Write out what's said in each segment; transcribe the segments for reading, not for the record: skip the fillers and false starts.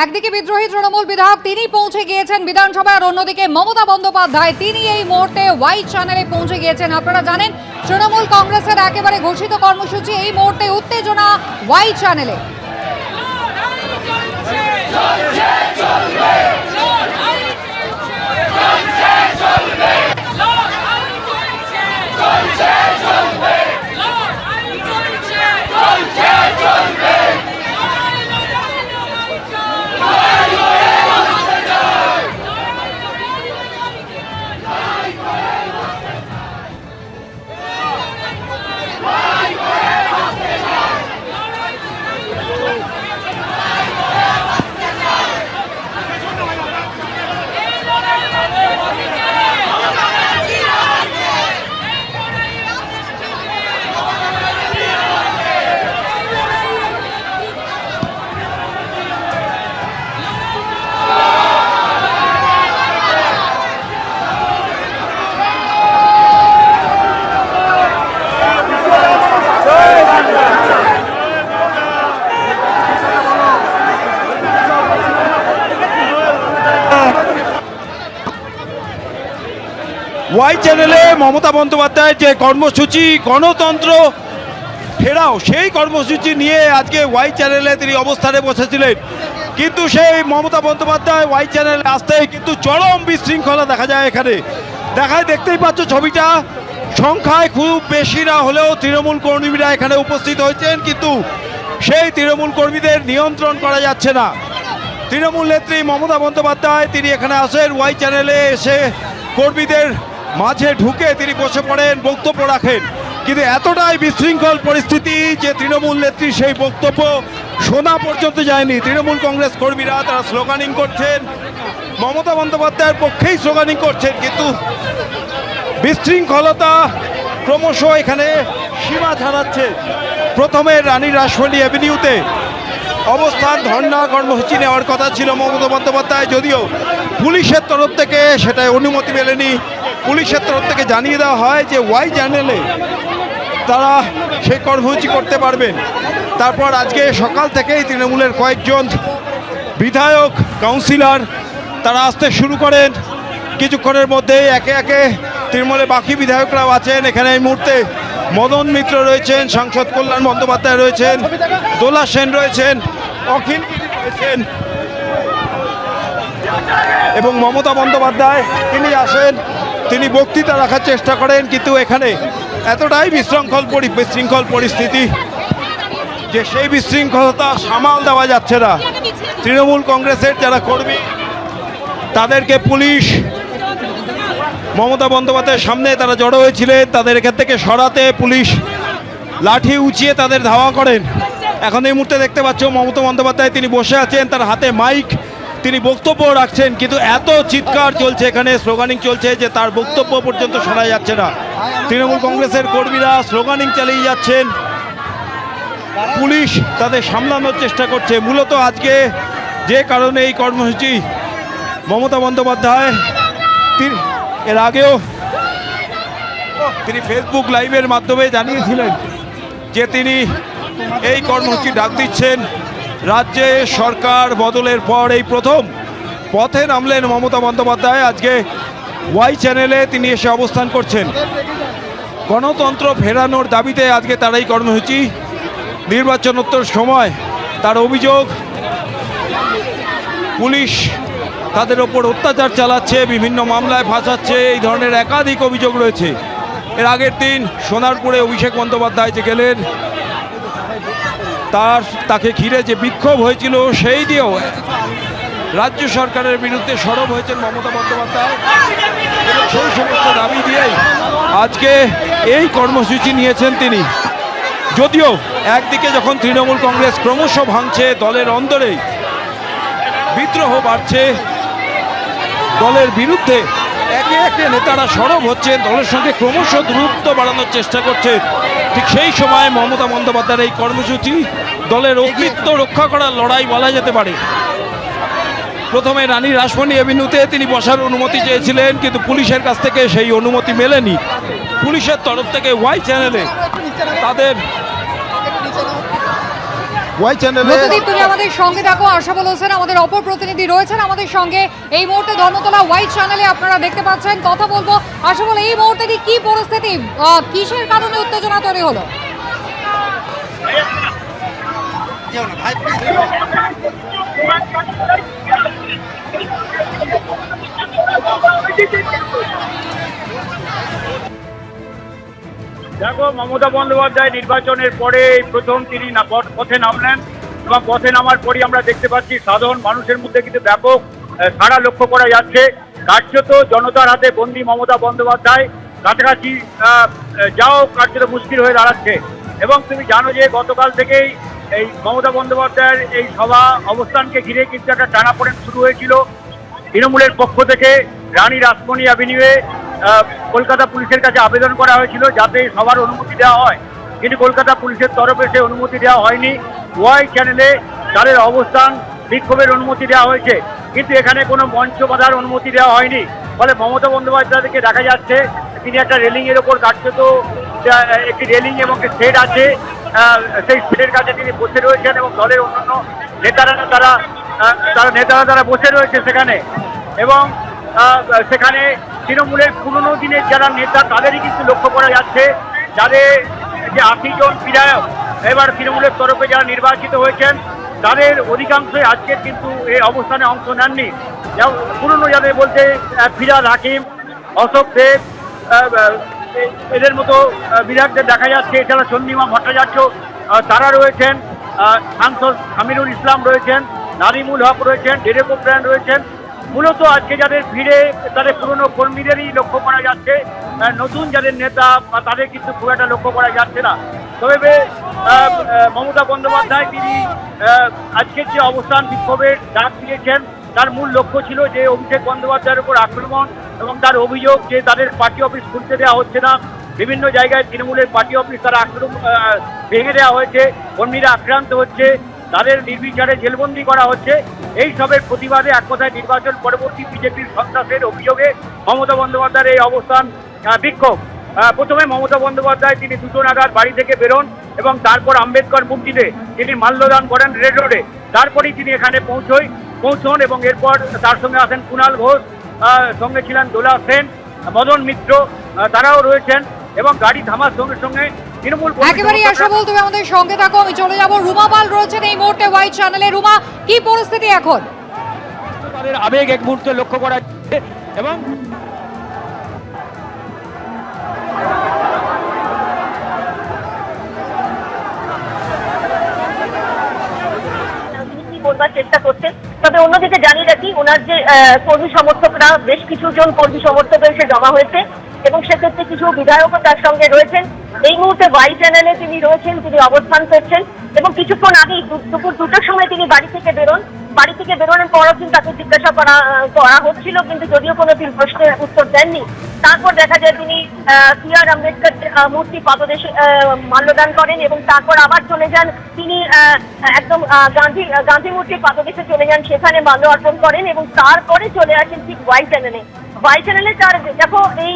একদিকে বিদ্রোহী তৃণমূল বিধায়ক তিনি পৌঁছে গিয়েছেন বিধানসভায়, আর অন্যদিকে মমতা বন্দ্যোপাধ্যায় তিনি এই মুহূর্তে হোয়াইট চ্যানেলে পৌঁছে গিয়েছেন। আপনারা জানেন তৃণমূল কংগ্রেসের একেবারে ঘোষিত কর্মসূচি, এই মুহূর্তে উত্তেজনা হোয়াইট চ্যানেলে। ওয়াই চ্যানেলে মমতা বন্দ্যোপাধ্যায়ের যে কর্মসূচি গণতন্ত্র ফেরাও, সেই কর্মসূচি নিয়ে আজকে ওয়াই চ্যানেলে তিনি অবস্থানে বসেছিলেন। কিন্তু সেই মমতা বন্দ্যোপাধ্যায় ওয়াই চ্যানেলে আসতেই কিন্তু চরম বিশৃঙ্খলা দেখা যায়। এখানে দেখতেই পাচ্ছ ছবিটা, সংখ্যায় খুব বেশি না হলেও তৃণমূল কর্মীরা এখানে উপস্থিত হয়েছেন, কিন্তু সেই তৃণমূল কর্মীদের নিয়ন্ত্রণ করা যাচ্ছে না। তৃণমূল নেত্রী মমতা বন্দ্যোপাধ্যায় তিনি এখানে আসেন, ওয়াই চ্যানেলে এসে কর্মীদের মাঝে ঢুকে তিনি বসে পড়েন, বক্তব্য রাখেন। কিন্তু এতটাই বিশৃঙ্খল পরিস্থিতি যে তৃণমূল নেত্রী সেই বক্তব্য শোনা পর্যন্ত যায়নি। তৃণমূল কংগ্রেস কর্মীরা তারা স্লোগানিং করছেন, মমতা বন্দ্যোপাধ্যায়ের পক্ষেই স্লোগানিং করছেন, কিন্তু বিশৃঙ্খলতা ক্রমশ এখানে সীমা ছাড়াচ্ছে। প্রথমে রানী রাসমণি অ্যাভিনিউতে অবস্থান ধর্ণা কর্মসূচি নেওয়ার কথা ছিল মমতা বন্দ্যোপাধ্যায়, যদিও পুলিশের তরফ থেকে সেটা অনুমতি মেলেনি। পুলিশের তরফ থেকে জানিয়ে দেওয়া হয় যে ওয়াই চ্যানেলে তারা সেই কর্মসূচি করতে পারবেন। তারপর আজকে সকাল থেকেই তৃণমূলের কয়েকজন বিধায়ক কাউন্সিলর তারা আসতে শুরু করেন। কিছুক্ষণের মধ্যেই একে একে তৃণমূলের বাকি বিধায়করাও আছেন এখানে। এই মুহূর্তে মদন মিত্র রয়েছেন, সাংসদ কল্যাণ বন্দ্যোপাধ্যায় রয়েছেন, দোলা সেন রয়েছেন, অখিল রয়েছেন এবং মমতা বন্দ্যোপাধ্যায় তিনি আসেন, তিনি বক্তৃতা রাখার চেষ্টা করেন। কিন্তু এখানে এতটাই বিশৃঙ্খল পরিস্থিতি যে সেই বিশৃঙ্খলতা সামাল দেওয়া যাচ্ছে না। তৃণমূল কংগ্রেসের যারা কর্মী তাদেরকে পুলিশ মমতা বন্দ্যোপাধ্যায়ের সামনে তারা জড়ো হয়েছিলেন, তাদের এখান থেকে সরাতে পুলিশ লাঠি উঁচিয়ে তাদের ধাওয়া করেন। এখন এই মুহূর্তে দেখতে পাচ্ছ মমতা বন্দ্যোপাধ্যায় তিনি বসে আছেন, তার হাতে মাইক, তিনি বক্তব্য রাখছেন, কিন্তু এত চিৎকার চলছে এখানে, স্লোগানিং চলছে যে তার বক্তব্য পর্যন্ত শোনা যাচ্ছে না। তৃণমূল কংগ্রেসের কর্মীরা স্লোগানিং চালিয়ে যাচ্ছেন, পুলিশ তাদের সামলানোর চেষ্টা করছে। মূলত আজকে যে কারণে এই কর্মসূচি, মমতা বন্দ্যোপাধ্যায় এর আগেও তিনি ফেসবুক লাইভের মাধ্যমে জানিয়েছিলেন যে তিনি এই কর্মসূচি ডাক দিচ্ছেন। রাজ্যে সরকার বদলের পর এই প্রথম পথে নামলেন মমতা বন্দ্যোপাধ্যায়। আজকে ওয়াই চ্যানেলে তিনি এসে অবস্থান করছেন। গণতন্ত্র ফেরানোর দাবিতে আজকে তার এই কর্মসূচি। নির্বাচনোত্তর সময় তার অভিযোগ পুলিশ তাদের ওপর অত্যাচার চালাচ্ছে, বিভিন্ন মামলায় ফাঁসাচ্ছে, এই ধরনের একাধিক অভিযোগ রয়েছে। এর আগের দিন সোনারপুরে অভিষেক বন্দ্যোপাধ্যায় যে গেলেন, তাকে ঘিরে যে বিক্ষোভ হয়েছিল সেই দিয়েও রাজ্য সরকারের বিরুদ্ধে সরব হয়েছেন মমতা বন্দ্যোপাধ্যায়। সেই সমস্ত দাবি দিয়েই আজকে এই কর্মসূচি নিয়েছেন তিনি। যদিও একদিকে যখন তৃণমূল কংগ্রেস ক্রমশ ভাঙছে, দলের অন্দরে বিদ্রোহ বাড়ছে, দলের বিরুদ্ধে একে একে নেতারা সরব হচ্ছেন, দলের সঙ্গে ক্রমশ দূরত্ব বাড়ানোর চেষ্টা করছে, ঠিক সেই সময় মমতা বন্দ্যোপাধ্যায়ের এই কর্মসূচি দলের অস্তিত্ব রক্ষা করার লড়াই বলা যেতে পারে। প্রথমে রানী রাসমণি অ্যাভিনিউতে তিনি বসার অনুমতি চেয়েছিলেন, কিন্তু পুলিশের কাছ থেকে সেই অনুমতি মেলেনি। পুলিশের তরফ থেকে ওয়াই চ্যানেলে তাদের ওয়াই চ্যানেলে। নতুদীপ, তুমি আমাদের সঙ্গে থাকো। আশাবল হোসেন আমাদের অপর প্রতিনিধি রয়েছেন আমাদের সঙ্গে এই মুহূর্তে ধর্মতলা ওয়াই চ্যানেলে, আপনারা দেখতে পাচ্ছেন। কথা বলবো আশাবল, এই মুহূর্তে কি পরিস্থিতি, কিসের কারণে উত্তেজনা তৈরি হলো? দেখো, মমতা বন্দ্যোপাধ্যায় নির্বাচনের পরে প্রথম তিনি পথে নামলেন এবং পথে নামার পরই আমরা দেখতে পাচ্ছি সাধারণ মানুষের মধ্যে কিন্তু ব্যাপক সাড়া লক্ষ্য করা যাচ্ছে। কার্যত জনতার হাতে বন্দী মমতা বন্দ্যোপাধ্যায়, কাছাকাছি যাও কার্যত মুশকিল হয়ে দাঁড়াচ্ছে। এবং তুমি জানো যে গতকাল থেকেই এই মমতা বন্দ্যোপাধ্যায়ের এই সভা অবস্থানকে ঘিরে কিন্তু একটা টানাপোড়েন শুরু হয়েছিল। তৃণমূলের পক্ষ থেকে রানী রাসমণি অ্যাভিনিউয়ে কলকাতা পুলিশের কাছে আবেদন করা হয়েছিল যাতে সবার অনুমতি দেওয়া হয়, কিন্তু কলকাতা পুলিশের তরফে সে অনুমতি দেওয়া হয়নি। ওয়াই চ্যানেলে তাদের অবস্থান বিক্ষোভের অনুমতি দেওয়া হয়েছে, কিন্তু এখানে কোনো মঞ্চ বাঁধার অনুমতি দেওয়া হয়নি। ফলে মমতা বন্দ্যোপাধ্যায়কে দেখা যাচ্ছে তিনি একটা রেলিংয়ের ওপর কার্যত একটি রেলিং এবং একটি শেড আছে, সেই শেডের কাছে তিনি বসে রয়েছেন এবং দলের অন্যান্য নেতারা তারা বসে রয়েছে সেখানে। এবং সেখানে তৃণমূলের পুরনো দিনের যারা নেতা তাদেরই কিন্তু লক্ষ্য করা যাচ্ছে, যাদের যে 80 জন বিধায়ক এবার তৃণমূলের তরফে যারা নির্বাচিত হয়েছেন তাদের অধিকাংশই আজকের কিন্তু এই অবস্থানে অংশ নেননি। পুরনো যাদের বলতে ফিরহাদ হাকিম, অশোক দেব, এদের মতো বিধায়কদের দেখা যাচ্ছে। এছাড়া চন্দ্রিমা ভট্টাচার্য তারা রয়েছেন, সাংসদ আমিরুল ইসলাম রয়েছেন, নারিমুল হক রয়েছেন, ডেরেক ওব্রায়েন রয়েছেন। মূলত আজকে যাদের ভিড়ে তাদের পুরনো কর্মীদেরই লক্ষ্য করা যাচ্ছে, নতুন যাদের নেতা বা তাদের কিন্তু খুব একটা লক্ষ্য করা যাচ্ছে না। তবে মমতা বন্দ্যোপাধ্যায় তিনি আজকের যে অবস্থান বিক্ষোভের ডাক দিয়েছেন তার মূল লক্ষ্য ছিল যে অভিষেক বন্দ্যোপাধ্যায়ের উপর আক্রমণ এবং তার অভিযোগ যে তাদের পার্টি অফিস খুলতে দেওয়া হচ্ছে না, বিভিন্ন জায়গায় তৃণমূলের পার্টি অফিস তারা ভেঙে দেওয়া হয়েছে, কর্মীরা আক্রান্ত হচ্ছে, তাদের নির্বিচারে জেলবন্দি করা হচ্ছে। এই সবের প্রতিবাদে এক কথায় নির্বাচন পরবর্তী বিজেপির সন্ত্রাসের অভিযোগে মমতা বন্দ্যোপাধ্যায়ের এই অবস্থান বিক্ষোভ। প্রথমে মমতা বন্দ্যোপাধ্যায় তিনি 2টো নাগাদ বাড়ি থেকে বেরোন এবং তারপর আম্বেদকর মূর্তিতে তিনি মাল্যদান করেন রেড রোডে। তারপরেই তিনি এখানে পৌঁছন এবং এরপর তার সঙ্গে আসেন কুণাল ঘোষ, সঙ্গে ছিলেন দোলা সেন, মদন মিত্র, তারাও রয়েছেন। এবং গাড়ি থামার সঙ্গে সঙ্গে তৃণমূল একেবারেই আশাবল, তুমি আমাদের সঙ্গে থাকো। আমি চলে যাব, রুমা পাল রয়েছেন এই মুহূর্তে ওয়াই চ্যানেলে। রুমা, কি পরিস্থিতি এখন? তাদের আবেগ এক মুহূর্তে লক্ষ্য করা যাচ্ছে এবং বলবার চেষ্টা করছেন। তবে অন্যদিকে জানিয়ে রাখি, ওনার যে কর্মী সমর্থকরা, বেশ কিছু জন কর্মী সমর্থক এসে জমা হয়েছে এবং সেক্ষেত্রে কিছু বিধায়কও তার সঙ্গে রয়েছেন। এই মুহূর্তে ওয়াই চ্যানেলে তিনি রয়েছেন, তিনি অবস্থান করছেন এবং কিছুক্ষণ আগেই দুপুর 2টার সময় তিনি বাড়ি থেকে বেরোনোর পরও কিন্তু তাকে জিজ্ঞাসা করা হচ্ছিল, কিন্তু যদিও কোনো তিনি প্রশ্নের উত্তর দেননি। তারপর দেখা যায় তিনি আর আম্বেদকর মূর্তি পাদদেশে মাল্যদান করেন এবং তারপর আবার চলে যান তিনি একদম গান্ধী মূর্তির পাদদেশে চলে যান, সেখানে মাল্য অর্পণ করেন এবং তারপরে চলে আসেন ঠিক ওয়াই চ্যানেলে। তার দেখো, এই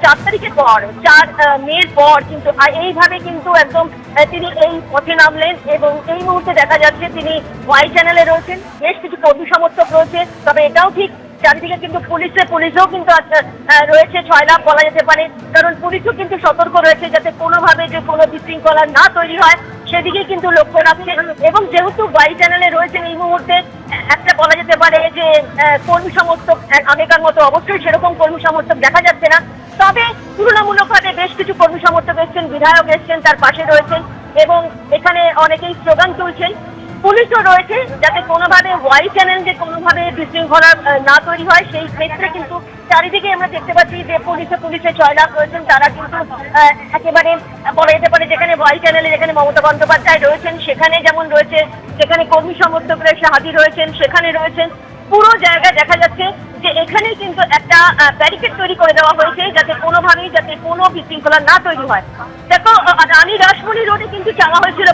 4 তারিখের পর 4 মের পর কিন্তু এইভাবে কিন্তু একদম তিনি এই পথে নামলেন এবং এই মুহূর্তে দেখা যাচ্ছে তিনি ওয়াই চ্যানেলে রয়েছেন। বেশ কিছু কর্মী সমর্থক রয়েছে, তবে এটাও ঠিক চারিদিকে কিন্তু পুলিশও কিন্তু রয়েছে 6 লাখ বলা যেতে পারে, কারণ পুলিশও কিন্তু সতর্ক রয়েছে যাতে কোনোভাবে যে কোনো বিশৃঙ্খলা না তৈরি হয় সেদিকে কিন্তু লক্ষ্য রাখছে। এবং যেহেতু ওয়াই চ্যানেলে রয়েছেন এই মুহূর্তে একটা বলা যেতে পারে যে কর্মী সমর্থক আগেকার মতো অবশ্যই সেরকম কর্মী সমর্থক দেখা যাচ্ছে না, তবে তুলনামূলকভাবে বেশ কিছু কর্মী সমর্থক এসছেন, বিধায়ক এসছেন, তার পাশে রয়েছেন এবং এখানে অনেকেই স্লোগান তুলছেন। পুলিশও রয়েছে যাতে কোনোভাবে ওয়াই চ্যানেল যে কোনোভাবে বিশৃঙ্খলা না তৈরি হয় সেই ক্ষেত্রে কিন্তু চারিদিকে আমরা দেখতে পাচ্ছি যে পুলিশে 6 লাখ রয়েছেন, তারা কিন্তু একেবারে বলা যেতে পারে যেখানে ওয়াই চ্যানেলে যেখানে মমতা বন্দ্যোপাধ্যায় রয়েছেন সেখানে যেমন রয়েছে, যেখানে কর্মী সমর্থকরা এসে হাজির হয়েছেন সেখানে রয়েছেন। পুরো জায়গায় দেখা যাচ্ছে যে এখানে কিন্তু একটা ব্যারিকেড তৈরি করে দেওয়া হয়েছে যাতে কোনোভাবেই যাতে কোনো বিশৃঙ্খলা না তৈরি হয়। দেখো, রানী রাসমণি রোডে কিন্তু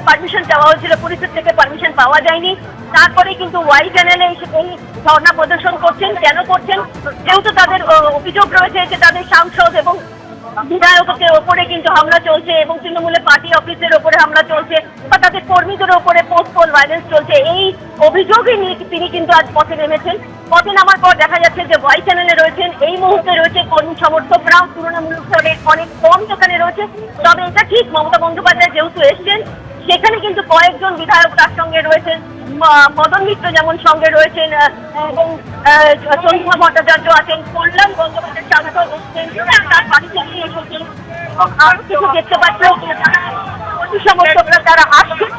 পারমিশন চাওয়া হয়েছিল, পুলিশের থেকে পারমিশন পাওয়া যায়নি। তারপরে কিন্তু ওয়াই চ্যানেলে এই ধর্ণা প্রদর্শন করছেন। কেন করছেন? যেহেতু তাদের অভিযোগ রয়েছে যে তাদের সাংসদ এবং বিধায়কের ওপরে কিন্তু হামলা চলছে এবং তৃণমূলের পার্টি অফিসের ওপরে হামলা চলছে বা তাদের কর্মীদের ওপরে পোস্ট ভায়োলেন্স চলছে, এই অভিযোগে নিয়ে তিনি কিন্তু আজ পথে নেমেছেন। পথে নামার পর দেখা যাচ্ছে যে ওয়াই চ্যানেলে রয়েছেন, এই মুহূর্তে রয়েছে কর্মী সমর্থকরাও তুলনামূলকভাবে অনেক কম সেখানে রয়েছে। তবে এটা ঠিক, মমতা বন্দ্যোপাধ্যায় যেহেতু এসছেন সেখানে কিন্তু কয়েকজন বিধায়ক তার সঙ্গে রয়েছেন, মদন মিত্র যেমন সঙ্গে রয়েছেন এবং চন্দ্রিমা ভট্টাচার্য আছেন, কল্যাণ বন্দ্যোপাধ্যায় সাংসদ এসছেন, তার বাড়ি থেকে এসেছেন এবং আরো কিছু দেখতে পাচ্ছি সমর্থকরা তারা আসছেন।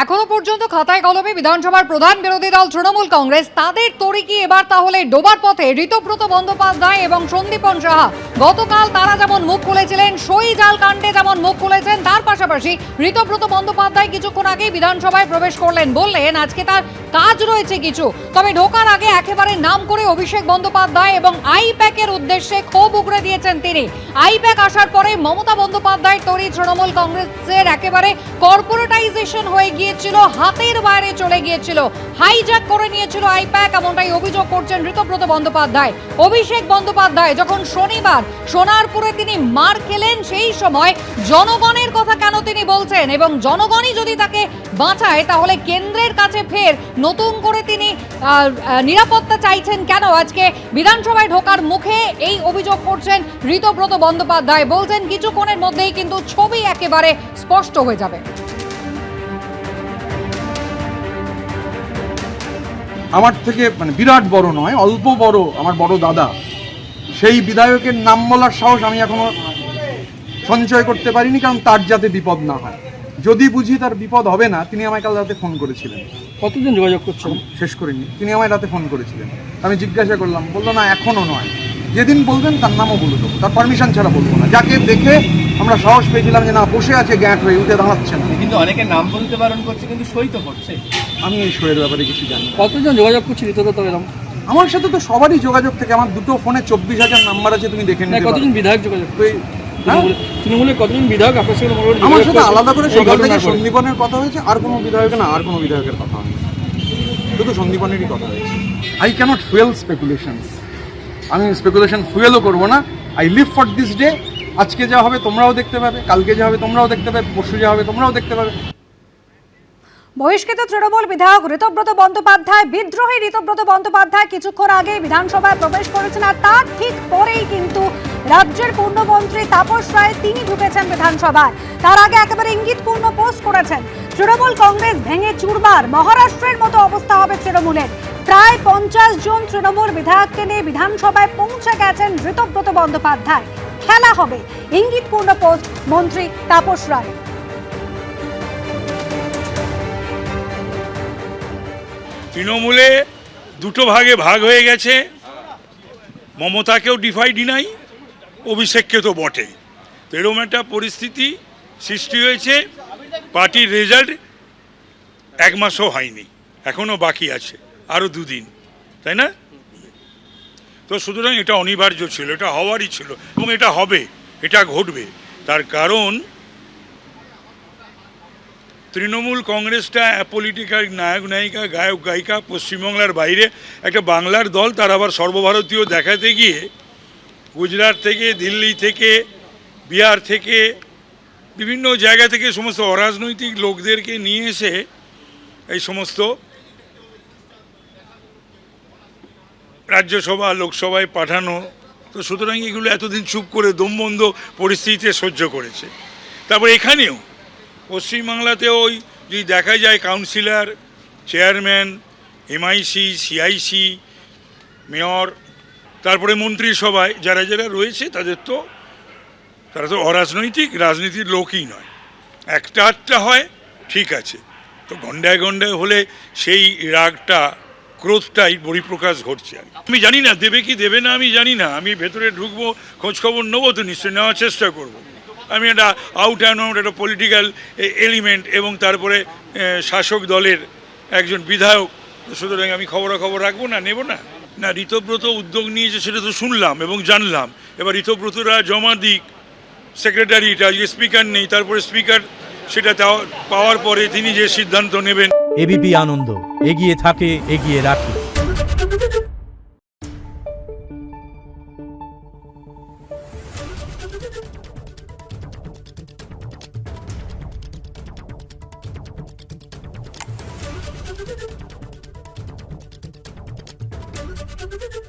এখনো পর্যন্ত খাতায় কলমে বিধানসভার প্রধান বিরোধী দল তৃণমূল কংগ্রেস, তাদের তরিকি এবার তাহলে ডোবার পথে ঋতব্রত বন্দ্যোপাধ্যায় এবং সন্দীপন সাহা। গতকাল তারা যেমন মুখ খুলেছিলেন, সই জাল কাণ্ডে যেমন মুখ খুলেছেন, তার পাশাপাশি ঋতব্রত বন্দ্যোপাধ্যায় কিছুক্ষণ আগেই বিধানসভায় প্রবেশ করলেন, বললেন আজকে তার কাজ রয়েছে কিছু। তবে ঢোকার আগে একেবারে নাম করে অভিষেক বন্দ্যোপাধ্যায় এবং আইপ্যাকের উদ্দেশ্যে ক্ষোভ উগড়ে দিয়েছেন তিনি। আইপ্যাক আসার পরে মমতা বন্দ্যোপাধ্যায়ের তরি তৃণমূল কংগ্রেসের একেবারে কর্পোরেটাইজেশন হয়ে গিয়েছিল, হাতের বাইরে চলে গিয়েছিল, হাইজ্যাক করে নিয়েছিল আইপ্যাক, এমনটাই অভিযোগ করছেন ঋতব্রত বন্দ্যোপাধ্যায়। অভিষেক বন্দ্যোপাধ্যায় যখন শনিবার সোনারপুরে তিনি মার খেলেন, সেই সময় জনগণের কথা কেন তিনি বলছেন এবং জনগণই যদি তাকে বাঁচায় তাহলে কেন্দ্রের কাছে ফের নতুন করে তিনি নিরাপত্তা চাইছেন কেন? আজকে বিধানসভায় ঢোকার মুখে এই অভিযোগ করছেন ঋতব্রত বন্দ্যোপাধ্যায়, বলছেন কিছুক্ষণের মধ্যেই কিন্তু ছবি একেবারে স্পষ্ট হয়ে যাবে। আমার থেকে বিরাট বড় নয়, অল্প বড় আমার বড় দাদা, সেই বিধায়কের নাম বলার সাহস আমি এখনো সঞ্চয় করতে পারিনি, কারণ তার যাতে বিপদ না হয়। যদি বুঝি তার বিপদ হবে না, তিনি আমায় কাল রাতে ফোন করেছিলেন। কতদিন যোগাযোগ করছেন? শেষ করিনি, তিনি আমায় রাতে ফোন করেছিলেন। আমি জিজ্ঞাসা করলাম, বললো না এখনো নয়, যেদিন বলবেন তার নামও বলে দেবো, তার পারমিশন ছাড়া বলবো না। যাকে দেখে আমরা সাহস পেয়েছিলাম যে না বসে আছে, গ্যাঁট হয়ে উঠে দাঁড়াচ্ছে না। কিন্তু অনেকে নাম বলতে বারণ করছে, কিন্তু সই তো করছে। আমি এই শোয়ের ব্যাপারে কিছু জানি না। কতজন যোগাযোগ করছে ঋতব্রত এরকম? আমার সাথে তো সবারই যোগাযোগ থেকে, আমার দুটো ফোনে 24,000 নাম্বার আছে, তুমি দেখে নিতে পারো। কতজন বিধায়ক যোগাযোগ? হ্যাঁ? তৃণমূলের কতজন বিধায়ক আপনার সঙ্গে আমার সাথে আলাদা করে সকাল থেকে সন্দীপনের কথা হয়েছে, আর কোনো বিধায়কের না, আর কোনো বিধায়কের কথা হয়নি, শুধু সন্দীপনেরই কথা হয়েছে। আই ক্যানট ফুয়েল স্পেকুলেশনস, আমি স্পেকুলেশন ফুয়েলও করবো না। I live for this day. আজকে যা হবে তোমরাও দেখতে পাবে, কালকে যা হবে তোমরাও দেখতে পাবে, পরশু যা হবে তোমরাও দেখতে পাবে। বহিষ্কৃত তৃণমূল বিধায়ক ঋতব্রত বন্দ্যোপাধ্যায়, বিদ্রোহী ঋতব্রত বন্দ্যোপাধ্যায় কিছুক্ষণ আগে বিধানসভায় প্রবেশ করেছেন, আর তার ঠিক পরেই কিন্তু রাজ্যের পূর্ণমন্ত্রী তাপস রায় তিনি ঢুকেছেন বিধানসভায়। তার আগে একেবারে ইঙ্গিতপূর্ণ পোস্ট করেছেন, তৃণমূল কংগ্রেস ভেঙে চুরমার, মহারাষ্ট্রের মতো অবস্থা হবে তৃণমূলের। প্রায় 50 জন তৃণমূল বিধায়ককে নিয়ে বিধানসভায় পৌঁছে গেছেন ঋতব্রত বন্দ্যোপাধ্যায়। খেলা হবে, ইঙ্গিতপূর্ণ পোস্ট মন্ত্রী তাপস রায়। তৃণমূলে দুটো ভাগে ভাগ হয়ে গেছে, মমতাকেও ডিনাই, অভিষেককে তো বটেই। তো এরকম একটা পরিস্থিতি সৃষ্টি হয়েছে। পার্টির রেজাল্ট 1 মাসও হয়নি, এখনও বাকি আছে আরও 2 দিন, তাই না? তো সুতরাং এটা অনিবার্য ছিল, এটা হওয়ারই ছিল এবং এটা হবে, এটা ঘটবে। তার কারণ তৃণমূল কংগ্রেসটা পলিটিক্যাল নায়ক নায়িকা, গায়ক গায়িকা, পশ্চিমবাংলার বাইরে একটা বাংলার দল, তার আবার সর্বভারতীয় দেখাতে গিয়ে গুজরাট থেকে, দিল্লি থেকে, বিহার থেকে, বিভিন্ন জায়গা থেকে সমস্ত অরাজনৈতিক লোকদেরকে নিয়ে এসে এই সমস্ত রাজ্যসভা লোকসভায় পাঠানো। তো সুতরাং এগুলো এতদিন চুপ করে দমবন্ধ পরিস্থিতিতে সহ্য করেছে। তারপর এখানেও পশ্চিমবাংলাতেও ওই যদি দেখা যায় councillor, chairman, MIC, CIC, mayor, তারপরে মন্ত্রিসভায় যারা যারা রয়েছে তারা তো অরাজনৈতিক, রাজনীতির লোকই নয়। একটা আধটা হয় ঠিক আছে, তো গন্ডায় গন্ডায় হলে সেই রাগটা, ক্রোধটাই পরিপ্রকাশ ঘটছে। আমি জানি না দেবে কি দেবে না, আমি জানি না। আমি ভেতরে ঢুকবো, খোঁজখবর নেবো, তো নিশ্চয়ই নেওয়ার চেষ্টা করব। আমি একটা আউট অ্যান্ড আউট একটা পলিটিক্যাল এলিমেন্ট এবং তারপরে শাসক দলের একজন বিধায়ক, সুতরাং আমি খবরাখবর রাখবো না, নেব না। না, ঋতব্রত উদ্যোগ নিয়েছে সেটা তো শুনলাম এবং জানলাম। এবার ঋতব্রতরা জমা দিক সেক্রেটারিটা, আজকে স্পিকার নেই, তারপরে স্পিকার সেটা পাওয়ার পরে তিনি যে সিদ্ধান্ত নেবেন। এবিপি আনন্দ, এগিয়ে থাকে, এগিয়ে রাখে। Thank you.